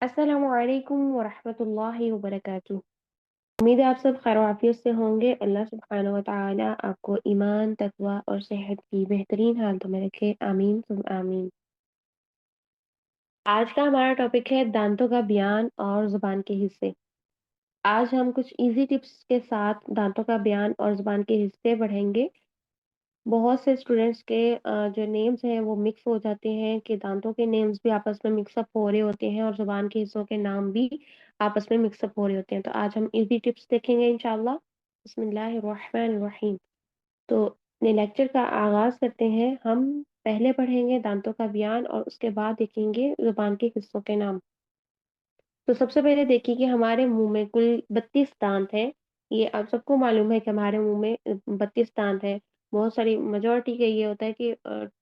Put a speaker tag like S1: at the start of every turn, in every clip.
S1: अस्सलामुअलैकुम वरहमतुल्लाहि वबरकातुह। उम्मीद है आप सब खैर आफियत से होंगे। अल्लाह सुब्हानहू व तआला आपको ईमान, तकवा और सेहत की बेहतरीन हालतों में रखे। आमीन सुम आमीन। आज का हमारा टॉपिक है दांतों का बयान और ज़ुबान के हिस्से। आज हम कुछ इजी टिप्स के साथ दांतों का बयान और ज़ुबान के हिस्से पढ़ेंगे। बहुत से स्टूडेंट्स के जो नेम्स हैं वो मिक्स हो जाते हैं कि दांतों के नेम्स भी आपस में मिक्स अप हो रहे होते हैं और ज़ुबान के हिस्सों के नाम भी आपस में मिक्स अप हो रहे होते हैं। तो आज हम इजी टिप्स देखेंगे इंशाल्लाह। बिस्मिल्लाहिर्रहमानिर्रहीम। तो अपने लेक्चर का आगाज़ करते हैं। हम पहले पढ़ेंगे दांतों का बयान और उसके बाद देखेंगे ज़ुबान के हिस्सों के नाम। तो सबसे पहले देखिए कि हमारे मुंह में कुल 32 दांत हैं। ये आप सबको मालूम है कि हमारे मुंह में 32 दांत हैं। बहुत सारी मेजॉरिटी का ये होता है कि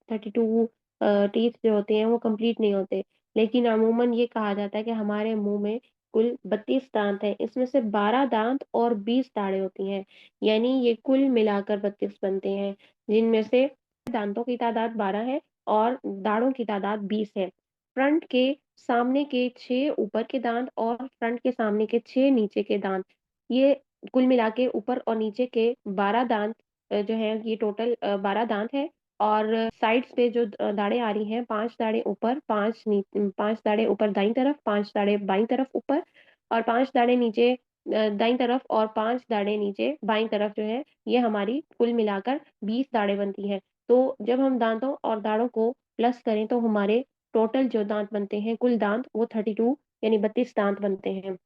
S1: 32 टीथ जो होते हैं वो कंप्लीट नहीं होते। लेकिन अमूमन ये कहा जाता है कि हमारे मुंह में कुल 32 दांत हैं। इसमें से 12 दांत और 20 दाढ़ें होती हैं। यानी ये कुल मिलाकर 32 बनते हैं, जिनमें से दांतों की तादाद 12 है और दाढ़ों की तादाद 20 है। फ्रंट के सामने के 6 ऊपर के दांत और फ्रंट के सामने के 6 नीचे के दांत, ये कुल मिला के ऊपर और नीचे के 12 दांत जो हैं ये टोटल 12 दांत हैं। और साइड्स पे जो दाढ़ें आ रही हैं, 5 दाढ़ें ऊपर, 5 दाढ़ें ऊपर दाईं तरफ, 5 दाढ़ें बाईं तरफ ऊपर और 5 दाढ़ें नीचे दाईं तरफ और 5 दाढ़ें नीचे बाईं तरफ जो है, ये हमारी कुल मिलाकर 20 दाढ़ें बनती हैं। तो जब हम दांतों और दाढ़ों को प्लस करें तो हमारे टोटल जो दांत बनते हैं, कुल दांत वो 32 यानी 32 दांत बनते हैं।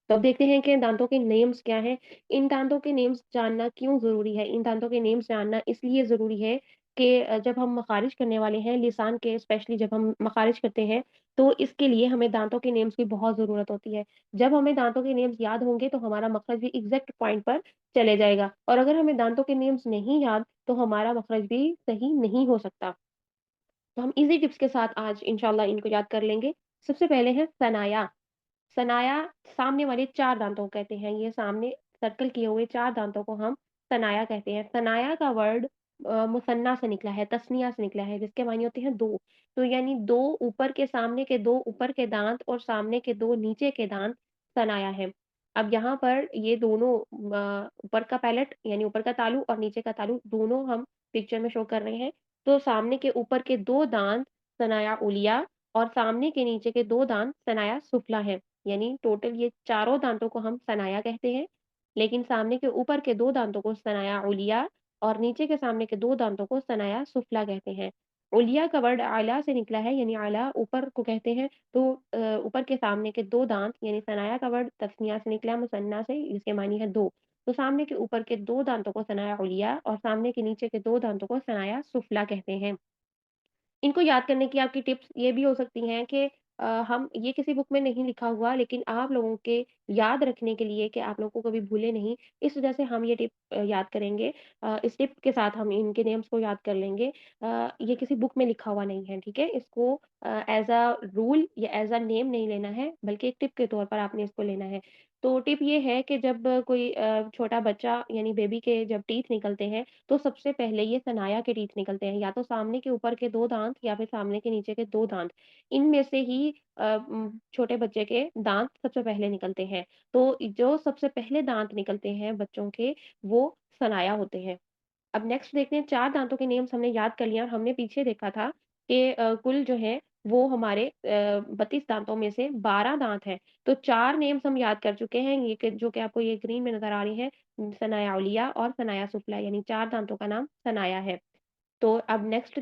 S1: तो अब देखते हैं कि दांतों के नेम्स क्या हैं। इन दांतों के नेम्स जानना क्यों ज़रूरी है? इन दांतों के नेम्स जानना इसलिए ज़रूरी है कि जब हम मख़ारिज करने वाले हैं, लिसान के स्पेशली जब हम मख़ारिज करते हैं, तो इसके लिए हमें दांतों के नेम्स की बहुत ज़रूरत होती है। जब हमें दांतों के नेम्स याद होंगे, तो हमारा मख़रज भी एग्ज़ैक्ट पॉइंट पर चले जाएगा और अगर हमें दांतों के नेम्स नहीं याद, तो हमारा मख़रज भी सही नहीं हो सकता। तो हम ईज़ी टिप्स के साथ आज इंशाल्लाह इनको याद कर लेंगे। सबसे पहले है सनाया। सनाया सामने वाले 4 दाँतों को कहते हैं। ये सामने सर्कल किए हुए 4 दाँतों को हम सनाया कहते हैं। सनाया का वर्ड मुसन्ना से निकला है, तस्निया से निकला है, जिसके मायने होते हैं 2। तो यानी 2 ऊपर के सामने के 2 ऊपर के दाँत और सामने के 2 नीचे के दाँत सनाया है। अब यहाँ पर ये दोनों ऊपर का पैलेट यानी ऊपर का तालू और नीचे का तालू दोनों हम पिक्चर में शो कर रहे हैं। तो सामने के ऊपर के 2 दाँत सनाया उलिया और सामने के नीचे के 2 दाँत सनाया सुफला हैं। यानी टोटल ये चारों दाँतों को हम सनाया कहते हैं, लेकिन सामने के ऊपर के 2 दाँतों को सनाया उलिया और नीचे के सामने के 2 दाँतों को सनाया सुफला कहते हैं। उलिया का वर्ड आला से निकला है यानी आला ऊपर को कहते हैं, तो ऊपर के सामने के 2 दाँत यानी सनाया का वर्ड तस्निया से निकला मुसन्ना से, जिसके मानी है 2। तो सामने के ऊपर के 2 दाँतों को सनाया उलिया और सामने के नीचे के 2 दाँतों को सनाया सुफला कहते हैं। इनको याद करने की आपकी टिप्स ये भी हो सकती हैं कि हम ये किसी बुक में नहीं लिखा हुआ लेकिन आप लोगों के याद रखने के लिए कि आप लोगों को कभी भूले नहीं, इस वजह से हम ये टिप याद करेंगे। इस टिप के साथ हम इनके नेम्स को याद कर लेंगे। ये किसी बुक में लिखा हुआ नहीं है, ठीक है? इसको एज़ अ रूल या एज़ अ नेम नहीं लेना है, बल्कि एक टिप के तौर पर आपने इसको लेना है। तो टिप ये है कि जब कोई छोटा बच्चा यानी बेबी के जब टीथ निकलते हैं, तो सबसे पहले ये सनाया के टीथ निकलते हैं, या तो सामने के ऊपर के 2 दाँत या फिर सामने के नीचे के 2 दाँत। इनमें से ही छोटे बच्चे के दाँत सबसे पहले निकलते हैं। तो जो सबसे पहले दाँत निकलते हैं बच्चों के, वो सनाया होते हैं। अब नेक्स्ट देखते हैं 4 दाँतों के नेम्स हमने याद कर लिया और हमने पीछे देखा था कि कुल जो है वो हमारे 32 दाँतों में से 12 दाँत हैं। तो 4 नेम्स हम याद कर चुके हैं, ये कि जो कि आपको ये ग्रीन में नज़र आ रही हैं, सनाया उलिया और सनाया सुफला यानी 4 दाँतों का नाम सनाया है। तो अब नेक्स्ट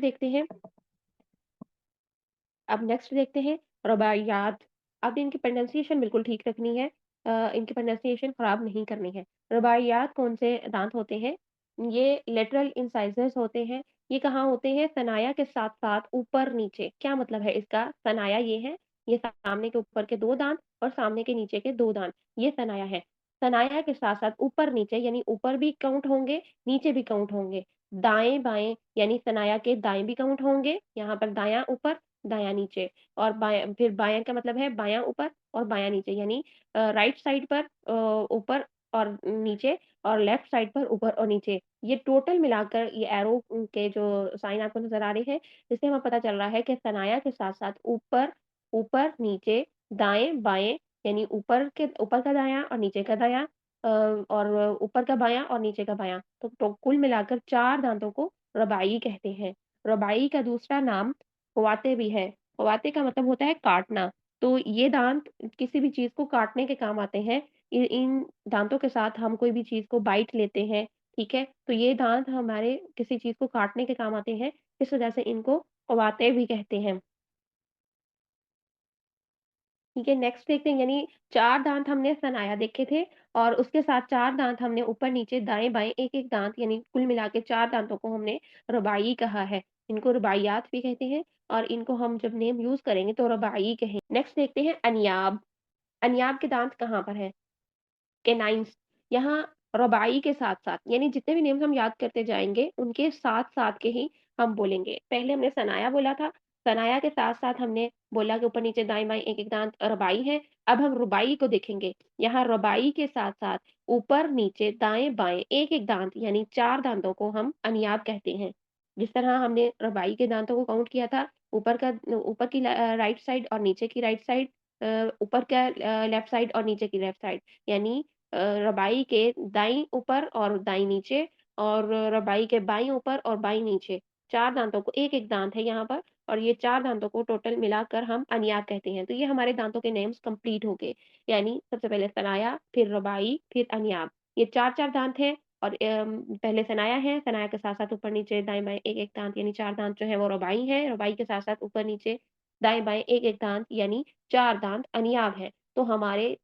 S1: देखते हैं रुबाइयात। अब इनकी प्रोनंसिएशन बिल्कुल ठीक रखनी है। इनकी प्रोनंसिएशन खराब नहीं करनी है। रुबाइयात कौन से दाँत होते हैं? ये लेटरल इंसाइज़र्स होते हैं। ये कहाँ होते हैं? सनाया के साथ-साथ ऊपर-नीचे। क्या मतलब है इसका? सनाया ये है, ये सामने के ऊपर के 2 दाँत और सामने के नीचे के 2 दाँत, ये सनाया है। सनाया के साथ-साथ ऊपर-नीचे यानी ऊपर भी काउंट होंगे, नीचे भी काउंट होंगे। दाएँ-बाएँ यानी सनाया के दाएँ भी काउंट होंगे, यहाँ पर दायाँ ऊपर, दायाँ नीचे और बायाँ, फिर बायाँ का मतलब है बायाँ ऊपर और बायाँ नीचे यानी राइट साइड पर ऊपर और नीचे और लेफ्ट साइड पर ऊपर और नीचे। ये टोटल मिलाकर ये एरो के जो साइन आपको नज़र आ रहे हैं, इससे हमें पता चल रहा है कि सनाया के साथ-साथ ऊपर, ऊपर, नीचे दाएँ-बाएँ यानी ऊपर का दायाँ और नीचे का दायाँ और ऊपर का बायाँ और नीचे का बायाँ। तो कुल मिलाकर 4 दाँतों को रबाई कहते हैं। रबाई का दूसरा नाम क़वाते भी है। क़वाते का मतलब होता है काटना। तो ये दाँत किसी भी चीज़ को काटने के काम आते हैं। इन दाँतों के साथ हम कोई भी चीज़ को बाइट लेते हैं, ठीक है? तो ये दाँत हमारे किसी चीज़ को काटने के काम आते हैं, इस वजह से इनको क़वाते भी कहते हैं। ठीक है, नेक्स्ट देखते हैं यानी 4 दाँत हमने सनाया देखे थे और उसके साथ 4 दाँत हमने ऊपर-नीचे, दाएँ-बाएँ 1-1 दाँत यानी कुल मिला के 4 दाँतों को हमने रुबाई कहा है। इनको रुबाइयात भी कहते हैं और इनको हम जब नेम यूज़ करेंगे तो रुबाई कहें। नेक्स्ट देखते हैं अनियाब। अनियाब के दाँत कहाँ पर हैं? कैनाइन्स यहाँ रबाई के साथ-साथ यानी जितने भी नेम्स हम याद करते जाएँगे, उनके साथ-साथ के ही हम बोलेंगे। पहले हमने सनाया बोला था, सनाया के साथ-साथ हमने बोला कि ऊपर-नीचे, दाएँ-बाएँ 1-1 दाँत रबाई है। अब हम रुबाई को देखेंगे। यहाँ रबाई के साथ-साथ ऊपर-नीचे, दाएँ-बाएँ 1-1 दाँत यानी 4 दाँतों को हम अनियाब कहते हैं। जिस तरह हमने रबाई के दाँतों को काउंट किया था, ऊपर की राइट साइड और नीचे की राइट साइड ऊपर का लेफ्ट साइड और नीचे की लेफ्ट साइड यानी रबाई के दाईं ऊपर और दाईं नीचे और रबाई के बाईं ऊपर और बाईं नीचे 4 दाँतों को 1-1 दाँत है यहाँ पर और ये 4 दाँतों को टोटल मिलाकर हम अनियाब कहते हैं। तो ये हमारे दाँतों के नेम्स कंप्लीट हो गए। यानी सबसे पहले सनाया, फिर रबाई, फिर अनियाब। ये 4-4 दाँत हैं और पहले सनाया है, सनाया के साथ-साथ ऊपर-नीचे, दाएँ-बाएँ 1-1 दाँत यानी 4 दाँत जो है वो रबाई है, रबाई के साथ-साथ ऊपर-नीचे, दाएँ-बाएँ 1-1 दाँत यानी 4 दाँत अनियाब हैं। तो हमारे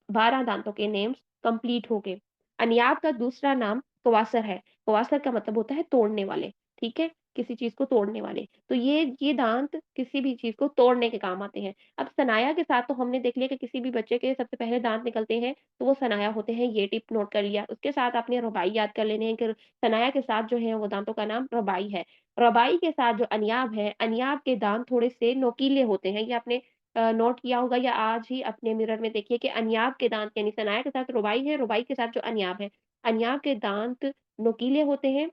S1: 12 दाँतों के नेम्स कंप्लीट हो गए। अनियाब का दूसरा नाम कवासर है। कवासर का मतलब होता है तोड़ने वाले, ठीक है? किसी चीज़ को तोड़ने वाले। तो ये दाँत किसी भी चीज़ को तोड़ने के काम आते हैं। अब सनाया के साथ तो हमने देख लिया कि किसी भी बच्चे के सबसे पहले दाँत निकलते हैं, तो वो सनाया होते हैं, ये टिप नोट कर लिया। उसके साथ आपने रुबाई याद कर लेने हैं कि सनाया के साथ जो है वो दाँतों का नाम रुबाई है। रुबाई के साथ जो अनियाब है, अनियाब के दाँत थोड़े-से नोकीले होते हैं। ये आपने नोट किया होगा या आज ही अपने मिरर में देखिए कि अनियाब के दाँत यानी सनाया के साथ रुबाई है, रुबाई के साथ जो अनियाब है, अनियाब के दाँत नुकीले होते हैं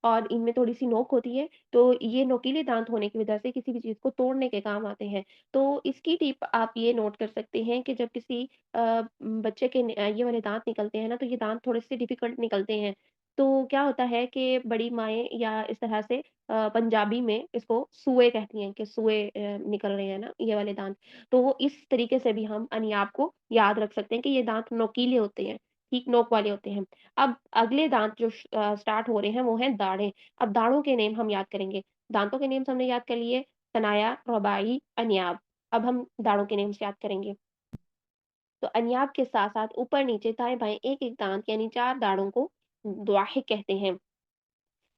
S1: और इनमें थोड़ी-सी नोक होती है, तो ये नोकीले दाँत होने की वजह से किसी भी चीज़ को तोड़ने के काम आते हैं। तो इसकी टिप आप ये नोट कर सकते हैं कि जब किसी बच्चे के ये वाले दाँत निकलते हैं ना, तो ये दाँत थोड़े-से डिफ़िकल्ट निकलते हैं। तो क्या होता है कि बड़ी माएँ या इस तरह से पंजाबी में इसको सूए कहती हैं कि सूए निकल रहे हैं ना, ये वाले दाँत। तो वो इस तरीके से भी हम अनियाब को याद रख सकते हैं कि ये दाँत नोकीले होते हैं, ठीक नोक वाले होते हैं। अब अगले दाँत जो स्टार्ट हो रहे हैं वो हैं दाढ़ें। अब दाढ़ों के नेम हम याद करेंगे। दाँतों के नेम्स हमने याद कर लिए, सनाया, रुबाई, अनियाब। अब हम दाढ़ों के नेम्स याद करेंगे। तो अनियाब के साथ-साथ ऊपर-नीचे, दाएँ-बाएँ 1-1 दाँत यानी 4 दाढ़ों को द्वाहिक कहते हैं।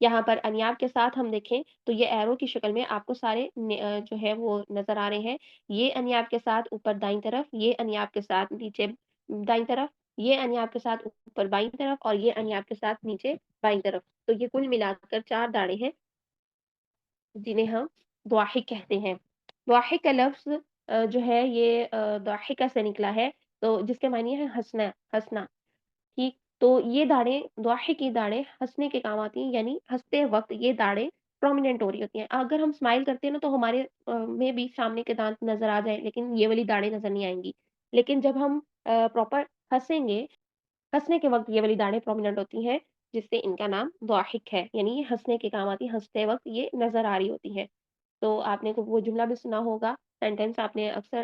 S1: यहाँ पर अनियाब के साथ हम देखें तो ये एरो की शक्ल में आपको सारे जो है वो नज़र आ रहे हैं। ये अनियाब के साथ ऊपर दाईं तरफ, ये अनियाब के साथ नीचे दाईं तरफ, ये अनियाब के साथ ऊपर बाईं तरफ और ये अनियाब के साथ नीचे बाईं तरफ। तो ये कुल मिलाकर 4 दाढ़ें हैं, जिन्हें हम द्वाहिक कहते हैं। द्वाहिक का लफ्ज़ जो है ये द्वाहिका से निकला है, तो जिसके मायने है हँसना हँसना। ठीक, तो ये दाढ़ें द्वाहिक की दाढ़ें हँसने के काम आती हैं, यानी हँसते वक़्त ये दाढ़ें प्रोमिनेंट हो रही होती हैं। अगर हम स्माइल करते हैं ना तो हमारे में भी सामने के दाँत नज़र आ जाएँ, लेकिन ये वाली दाढ़ें नज़र नहीं आएँगी। लेकिन जब हम प्रॉपर हँसेंगे, हँसने के वक़्त ये वाली दाढ़ें प्रोमिनेंट होती हैं, जिससे इनका नाम ज़वाहिक है, यानी ये हँसने के काम आती हैं, हँसते वक़्त ये नज़र आ रही होती हैं। तो आपने को वो जुमला भी सुना होगा, सेंटेंस आपने अक्सर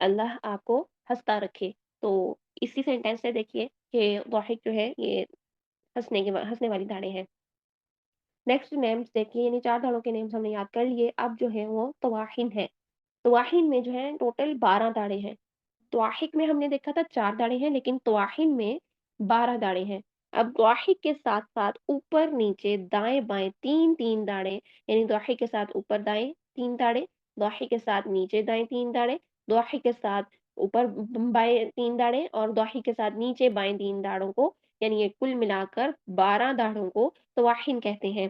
S1: अल्लाह आपको हँसता रखे। तो इसी सेंटेंस से देखिए कि ज़ाहिक जो है ये हँसने वाली दाढ़ें हैं। नेक्स्ट नेम्स देखिए यानी 4 दाढ़ों के नेम्स हमने याद कर लिए, अब जो है वो तवाहिन है। तवाहिन में जो है टोटल 12 दाढ़ें हैं। त्वाहिक में हमने देखा था 4 दाढ़ें हैं, लेकिन त्वाहिन में 12 दाढ़ें हैं। अब त्वाहिक के साथ-साथ ऊपर-नीचे, दाएँ-बाएँ 3-3 दाढ़ें, यानी द्वाहिक के साथ ऊपर दाएँ 3 दाढ़ें, द्वाहिक के साथ नीचे दाएँ 3 दाढ़ें, द्वाहिक के साथ ऊपर बाएँ 3 दाढ़ें और द्वाहिक के साथ नीचे बाएँ 3 दाढ़ों को, यानी ये कुल मिलाकर 12 दाढ़ों को तवाहिन कहते हैं।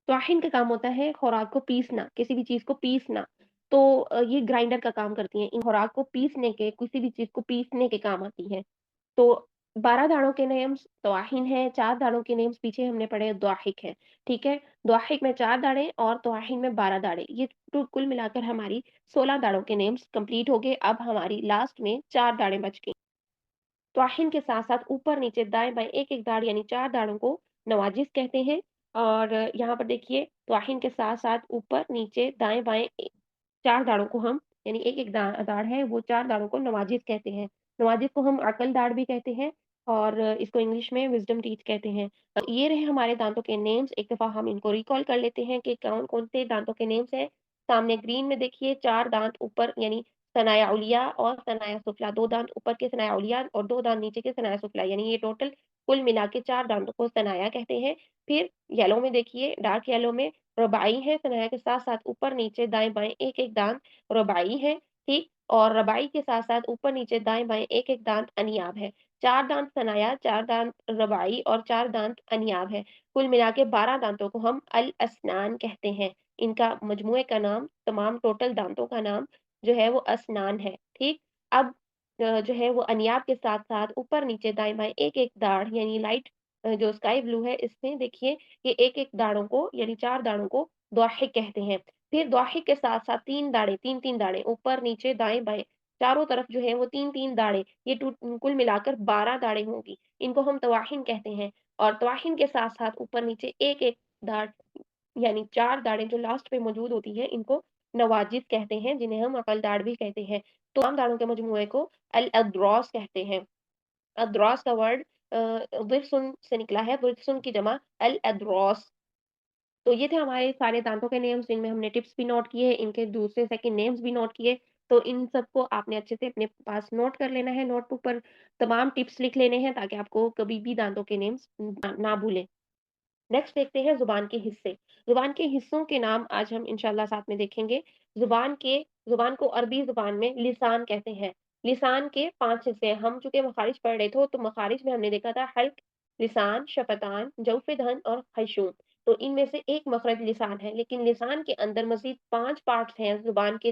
S1: त्वाहिन का काम होता है खुराक को पीसना, किसी भी चीज़ को पीसना। तो ये ग्राइंडर का काम करती हैं। इन खुराक को पीसने के किसी भी चीज़ को पीसने के काम आती हैं। तो 12 दाढ़ों के नेम्स तवाहीन हैं, 4 दाढ़ों के नेम्स पीछे हमने पढ़े द्वाहिक हैं, ठीक है? द्वाहिक में 4 दाढ़ें और तवाहीन में 12 दाढ़ें। ये टू कुल मिलाकर हमारी 16 दाढ़ों के नेम्स कंप्लीट हो गए। अब हमारी लास्ट में 4 दाढ़ें बच गईं। त्वाहिन के साथ-साथ ऊपर-नीचे, दाएँ-बाएँ एक-एक दाढ़ यानी 4 दाढ़ों को नवाजिज़ कहते हैं। और यहाँ पर देखिए त्वाहिन के साथ-साथ ऊपर-नीचे, दाएँ-बाएँ 4 दाढ़ों को हम यानी एक-एक दाढ़ है वो 4 दाढ़ों को नवाजिज़ कहते हैं। नवाजिज़ को हम अकल दाढ़ भी कहते हैं और इसको इंग्लिश में विज़डम टीथ कहते हैं। ये रहे हमारे दाँतों के नेम्स। एक दफ़ा हम इनको रिकॉल कर लेते हैं कि कौन-कौन से दाँतों के नेम्स हैं। सामने ग्रीन में देखिए 4 दाँत ऊपर यानी सनाया उलिया और सनाया सुफला, 2 दाँत ऊपर के सनाया उलिया और 2 दाँत नीचे के सनाया सुफला, यानी ये टोटल कुल मिला के 4 दाँतों को सनाया कहते हैं। फिर येलो में देखिए, डार्क येलो में रुबाई है, सनाया के साथ-साथ ऊपर-नीचे, दाएँ-बाएँ एक-एक दाँत रुबाई है, ठीक? और रुबाई के साथ-साथ ऊपर-नीचे, दाएँ-बाएँ एक-एक दाँत अनियाब है। 4 दाँत सनाया, 4 दाँत रुबाई और 4 दाँत अनियाब है। कुल मिला के 12 दाँतों को हम अल-अस्नान कहते हैं। इनका मजमूए का नाम, तमाम टोटल दाँतों का नाम जो है वो अस्नान है, ठीक? अब जो है वो अनियाब के साथ-साथ ऊपर-नीचे, दाएँ-बाएँ एक-एक दाढ़ यानी लाइट जो स्काई ब्लू है इसमें देखिए ये एक-एक दाढ़ों को यानी 4 दाढ़ों को द्वाहिक कहते हैं। फिर द्वाहिक के साथ-साथ 3 दाढ़ें 3-3 दाढ़ें ऊपर-नीचे, दाएँ-बाएँ चारों तरफ जो है वो 3-3 दाढ़ें ये कुल मिलाकर 12 दाढ़ें होंगी। इनको हम तवाहीन कहते हैं और तवाहीन के साथ-साथ ऊपर-नीचे एक-एक दाढ़ यानी 4 दाढ़ें जो लास्ट में मौजूद होती हैं, इनको नवाजिज़ कहते हैं, जिन्हें हम अकल-दाढ़ भी कहते हैं। तो तमाम दाढ़ों के मजमूए को अल-अद्रास कहते हैं। अद्रास का वर्ड दिरसुन से निकला है, दिरसुन की जमा अल-अद्रास। तो ये थे हमारे सारे दाँतों के नेम्स, जिनमें हमने टिप्स भी नोट किए, इनके दूसरे सेकंड नेम्स भी नोट किए। तो इन सबको आपने अच्छे से अपने पास नोट कर लेना है, नोटबुक पर तमाम टिप्स लिख लेने हैं, ताकि आपको कभी भी दाँतों के नेम्स ना भूलें। नेक्स्ट देखते हैं ज़ुबान के हिस्से। ज़ुबान के हिस्सों के नाम आज हम इंशाअल्लाह साथ में देखेंगे। ज़ुबान के ज़ुबान को अरबी ज़ुबान में लिसान कहते हैं। लिसान के 5 हिस्से हैं। हम चूँकि मखारिज पढ़ रहे थे, तो मखारिज में हमने देखा था हल्क, लिसान, शफ़तान, जौफ़ दहन और खयशूम। तो इनमें से एक मखरज लिसान है, लेकिन लिसान के अंदर मज़ीद 5 पार्ट्स हैं, ज़ुबान के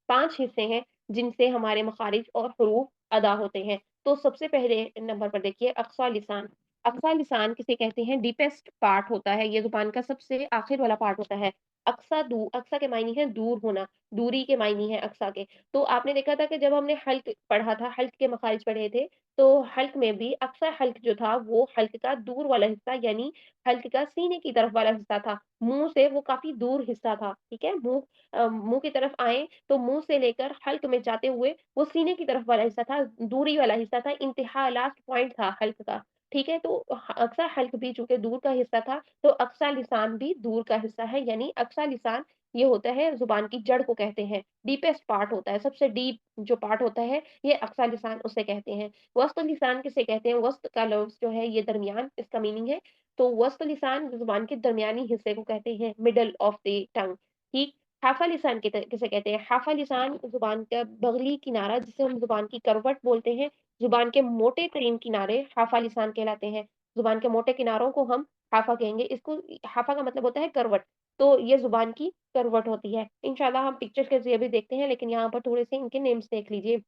S1: 5 हिस्से हैं, जिनसे हमारे मखारिज और हरूफ अदा होते हैं। तो सबसे पहले नंबर पर देखिए अक़सा लिसान। अक़सा लिसान किसे कहते हैं? डीपेस्ट पार्ट होता है, ये ज़ुबान का सबसे आखिर वाला पार्ट होता है। अक़सा के मायने हैं दूर होना, दूरी के मायने हैं अक़सा के। तो आपने देखा था कि जब हमने हल्क पढ़ा था, हल्क के मखारिज पढ़े थे, तो हल्क में भी अक़सा हल्क जो था, वो हल्क का दूर वाला हिस्सा यानी हल्क का सीने की तरफ वाला हिस्सा था। मुँह से वो काफ़ी दूर हिस्सा था, ठीक है? मुँह की तरफ आएँ, तो मुँह से लेकर हल्क में जाते हुए वो सीने की तरफ वाला हिस्सा था, दूरी वाला हिस्सा था, इंतहा लास्ट पॉइंट था हल्क का। ठीक है? तो अक्सा हल्क भी चूँकि दूर का हिस्सा था, तो अक्सा लिसान भी दूर का हिस्सा है, यानी अक्सा लिसान ये होता है ज़ुबान की जड़ को कहते हैं, डीपेस्ट पार्ट होता है, सबसे डीप जो पार्ट होता है, ये अक्सा लिसान उसे कहते हैं। वस्त लिसान किसे कहते हैं? वस्त का लफ्ज़ जो है ये दरमियान इसका मीनिंग है, तो वस्त लिसान ज़ुबान के दरमियानी हिस्से को कहते हैं, मिडल ऑफ द टंग, ठीक? हाफ़ा लिसान किसे कहते हैं? हाफ़ा लिसान ज़ुबान का बगली किनारा जिसे हम ज़ुबान की करवट बोलते हैं, ज़ुबान के मोटे तरीन किनारे हाफ़ा लिसान कहलाते हैं। ज़ुबान के मोटे किनारों को हम हाफ़ा कहेंगे। इसको हाफ़ा का मतलब होता है करवट। तो ये ज़ुबान की करवट होती है। इंशाअल्लाह हम पिक्चर के ज़रिए भी देखते हैं, लेकिन यहाँ पर थोड़े-से इनके नेम्स देख लीजिए।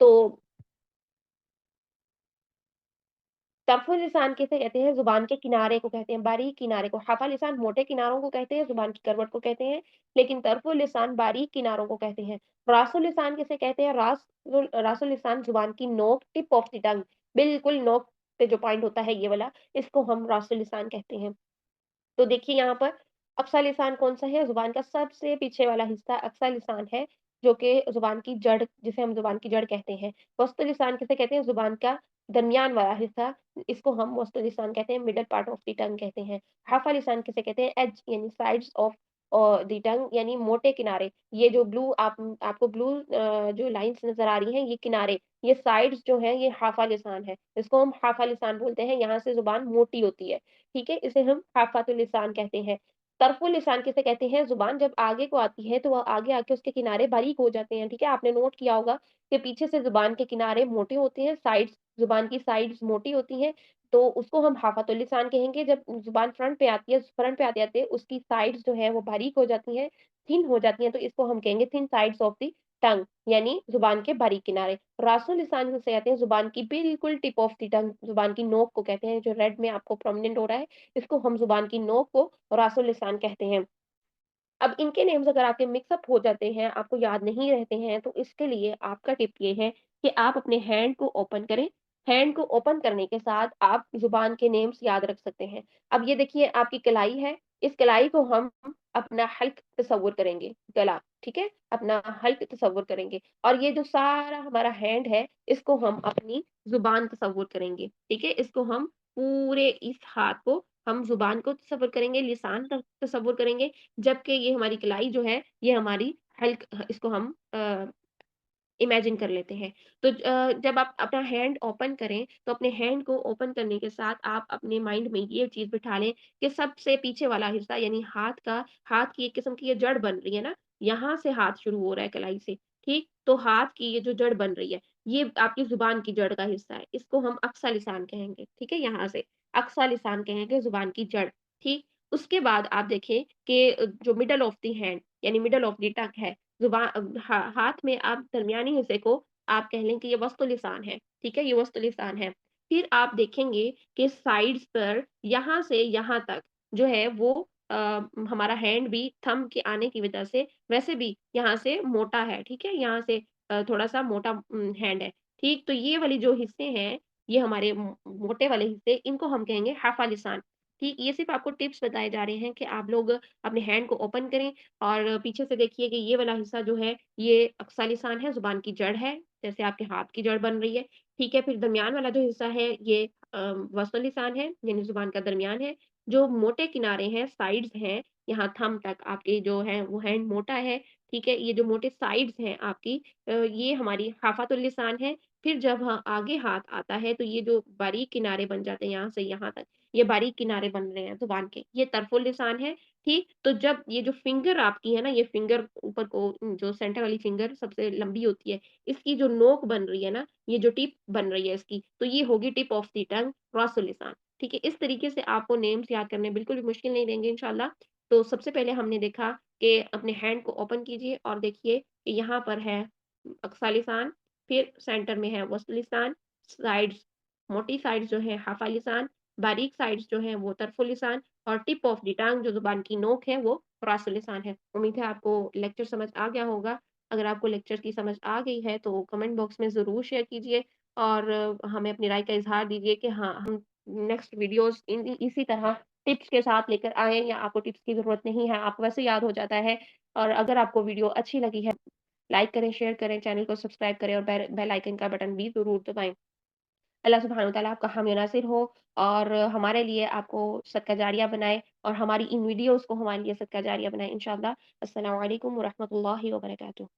S1: तो तरफ़ुल लिसान किसे कहते हैं? ज़ुबान के किनारे को कहते हैं, बारीक किनारे को। हाफ़ा लिसान मोटे किनारों को कहते हैं, ज़ुबान की करवट को कहते हैं, लेकिन तरफ़ुल लिसान बारीक किनारों को कहते हैं। रासुल लिसान किसे कहते हैं? रासुल लिसान ज़ुबान की नोक, टिप ऑफ द टंग, बिल्कुल नोक पे जो पॉइंट होता है ये वाला, इसको हम रासुल लिसान कहते हैं। तो देखिए यहाँ पर अक्सा लिसान कौन-सा है? ज़ुबान का सबसे पीछे वाला हिस्सा अक्सा लिसान है, जो कि ज़ुबान की जड़ जिसे हम ज़ुबान की जड़ कहते हैं। वसत लिसान किसे कहते हैं? ज़ुबान का दरमियान वाला हिस्सा, इसको हम वसत लिसान कहते हैं, middle part of the tongue कहते हैं। हाफ़ा लिसान किसे कहते हैं? एज यानी साइड्स ऑफ द टंग यानी मोटे किनारे। ये जो आपको ब्लू जो लाइन्स नज़र आ रही हैं, ये किनारे, ये साइड्स जो हैं, ये हाफ़ा लिसान है। इसको हम हाफ़ा लिसान बोलते हैं, यहाँ से ज़ुबान मोटी होती है। ठीक है? इसे हम हाफ़ातुल लिसान कहते हैं। तरफ़ुल लिसान किसे कहते हैं? ज़ुबान जब आगे को आती है, तो वो आगे आके उसके किनारे बारीक हो जाते हैं, ठीक है? आपने नोट किया होगा कि पीछे से ज़ुबान के किनारे मोटे होते हैं, ज़ुबान की साइड्स मोटी होती हैं, तो उसको हम हाफ़ातुल लिसान कहेंगे। जब ज़ुबान फ्रंट पे आते-आते उसकी साइड्स जो है वो बारीक हो जाती हैं, थिन हो जाती हैं, तो इसको हम कहेंगे thin sides of the tongue यानी ज़ुबान के बारीक किनारे। रासुल लिसान किसे कहते हैं? ज़ुबान की बिल्कुल टिप ऑफ द टंग, ज़ुबान की नोक को कहते हैं, जो रेड में आपको प्रोमिनेंट हो रहा है, इसको हम ज़ुबान की नोक को रासुल लिसान कहते हैं। अब इनके नेम्स अगर आपके मिक्स अप हो जाते हैं, आपको याद नहीं रहते हैं, तो इसके लिए आपका टिप ये है कि आप अपने हैंड को ओपन करें। हैंड को ओपन करने के साथ आप ज़ुबान के नेम्स याद रख सकते हैं। अब ये देखिए आपकी कलाई है, इस कलाई को हम अपना हल्क तसव्वुर करेंगे, गला, ठीक है? अपना हल्क तसव्वुर करेंगे और ये जो सारा हमारा हैंड है, इसको हम अपनी ज़ुबान तसव्वुर करेंगे, ठीक है? इसको हम पूरे इस हाथ को हम ज़ुबान को तसव्वुर करेंगे, लिसान तसव्वुर करेंगे जबकि ये हमारी कलाई जो है, ये हमारी हल्क इसको हम इमेजिन कर लेते हैं। तो जब आप अपना हैंड ओपन करें, तो अपने हैंड को ओपन करने के साथ आप अपने माइंड में ये चीज़ बिठा लें कि सबसे पीछे वाला हिस्सा यानी हाथ की एक किस्म की ये जड़ बन रही है ना, यहाँ से हाथ शुरू हो रहा है कलाई से, ठीक? तो हाथ की ये जो जड़ बन रही है, ये आपकी ज़ुबान की जड़ का हिस्सा है। इसको हम अक़सा लिसान कहेंगे, ठीक है? यहाँ से अक़सा लिसान कहेंगे ज़ुबान की जड़, ठीक? उसके बाद आप देखें कि जो मिडल ऑफ द हैंड यानी मिडल ऑफ द टंग है, हाथ में आप दरमियानी हिस्से को आप कह लें कि ये वस्तुल लिसान है, ठीक है? ये वस्तुल लिसान है। फिर आप देखेंगे कि साइड्स पर यहाँ से यहाँ तक जो है वो हमारा हैंड भी थंब के आने की वजह से वैसे भी यहाँ से मोटा है, ठीक है? यहाँ से थोड़ा-सा मोटा हैंड है, ठीक? तो ये वाली जो हिस्से हैं, ये हमारे मोटे वाले हिस्से इनको हम कहेंगे हाफ़ा लिसान, ठीक? ये सिर्फ़ आपको टिप्स बताए जा रहे हैं कि आप लोग अपने हैंड को ओपन करें और पीछे से देखिए कि ये वाला हिस्सा जो है, ये अक़सा लिसान है, ज़ुबान की जड़ है, जैसे आपके हाथ की जड़ बन रही है, ठीक है? फिर दरमियान वाला जो हिस्सा है, ये वसतुल लिसान है, यानी ज़ुबान का दरमियान है। जो मोटे किनारे हैं, साइड्स हैं, यहाँ थंब तक आपके जो है, वो हैंड मोटा है, ठीक है? ये जो मोटे साइड्स हैं आपकी ये हमारी हाफ़ातुल लिसान है। फिर जब आगे हाथ आता है, तो ये जो बारीक किनारे बन जाते हैं यहाँ से यहाँ तक, ये बारीक किनारे बन रहे हैं ज़ुबान के, ये तरफ़ुल लिसान है, ठीक? तो जब ये जो फिंगर आपकी है ना, ये फिंगर ऊपर को जो सेंटर वाली फिंगर सबसे लंबी होती है, इसकी जो नोक बन रही है ना, ये जो टिप बन रही है इसकी, तो ये होगी टिप ऑफ द टंग, रासुल लिसान, ठीक है? इस तरीके से आपको नेम्स याद करने बिल्कुल भी मुश्किल नहीं रहेंगे इंशाअल्लाह। तो सबसे पहले हमने देखा कि अपने हैंड को ओपन कीजिए और देखिए कि यहाँ पर है अक़सा लिसान, फिर सेंटर में है वसत लिसान, साइड्स मोटी साइड्स जो है हाफ़ा लिसान, बारीक साइड्स जो हैं वो तरफ़ुल लिसान और टिप ऑफ द टंग जो ज़ुबान की नोक है वो रासुल लिसान है। उम्मीद है आपको लेक्चर समझ आ गया होगा। अगर आपको लेक्चर की समझ आ गई है तो कमेंट बॉक्स में ज़रूर शेयर कीजिए और हमें अपनी राय का इज़हार दीजिए कि हाँ, हम नेक्स्ट वीडियोज़ इसी तरह टिप्स के साथ लेकर आएँ या आपको टिप्स की ज़रूरत नहीं है, आपको वैसे याद हो जाता है। और अगर आपको वीडियो अच्छी लगी है, लाइक करें, शेयर करें, चैनल को सब्सक्राइब करें और बेल आइकन का बटन भी ज़रूर दबाएँ। अल्लाह सुब्हानहू व तआला आपका हामी नासिर हो और हमारे लिए आपको सदका जारिया बनाए और हमारी इन वीडियोज़ को हमारे लिए सदका जारिया बनाए इंशाअल्लाह। अस्सलामु अलैकुम व रहमतुल्लाहि व बरकातुहू।